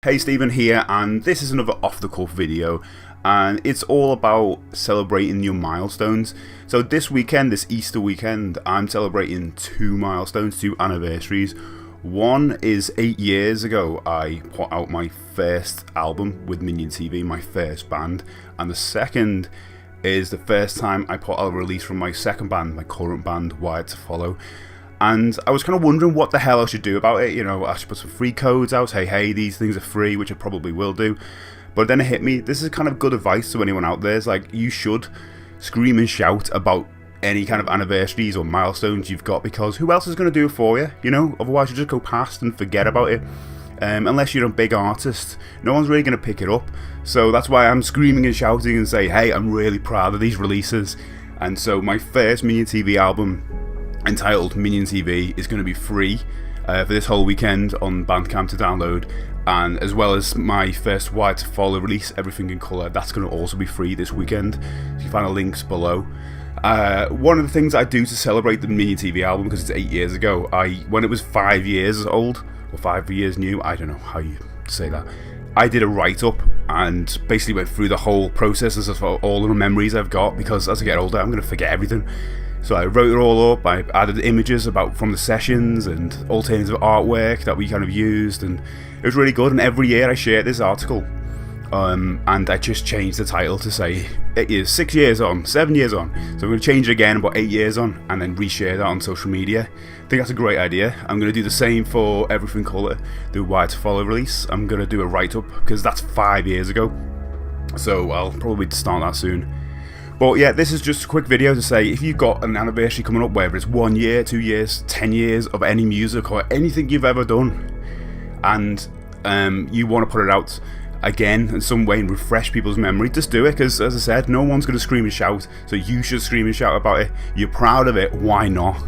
Hey, Stephen here, and this is another off-the-cuff video, and it's all about celebrating your milestones. So this weekend, this Easter weekend, I'm celebrating two milestones, two anniversaries. One is 8 years ago I put out my first album with Minion TV, my first band, and the second is the first time I put out a release from my second band, my current band, Wired to Follow. And I was kind of wondering what the hell I should do about it. You know, I should put some free codes out, say, hey, these things are free, which I probably will do. But then it hit me, this is kind of good advice to anyone out there. It's like, you should scream and shout about any kind of anniversaries or milestones you've got, because who else is going to do it for you? You know, otherwise you just go past and forget about it. Unless you're a big artist, no one's really going to pick it up. So that's why I'm screaming and shouting and say, hey, I'm really proud of these releases. And so my first Minion TV album, entitled Minion TV, is going to be free for this whole weekend on Bandcamp to download, and as well as my first Wired to Follow release, Everything in Colour, that's going to also be free this weekend. So you can find the links below. One of the things I do to celebrate the Minion TV album, because it's 8 years ago, when it was 5 years old, or 5 years new, I don't know how you say that, I did a write-up and basically went through the whole process of all the memories I've got, because as I get older I'm going to forget everything. So I wrote it all up, I added images from the sessions and alternative artwork that we kind of used, and it was really good. And every year I share this article, and I just changed the title to say 8 years, 6 years on, 7 years on. So I'm going to change it again about 8 years on, and then reshare that on social media. I think that's a great idea. I'm going to do the same for Everything Colour, the Wired to Follow release. I'm going to do a write-up, because that's 5 years ago. So I'll probably start that soon. But yeah, this is just a quick video to say, if you've got an anniversary coming up, whether it's 1 year, 2 years, 10 years of any music or anything you've ever done, and you want to put it out again in some way and refresh people's memory, just do it, because as I said, no one's going to scream and shout, so you should scream and shout about it. You're proud of it, why not?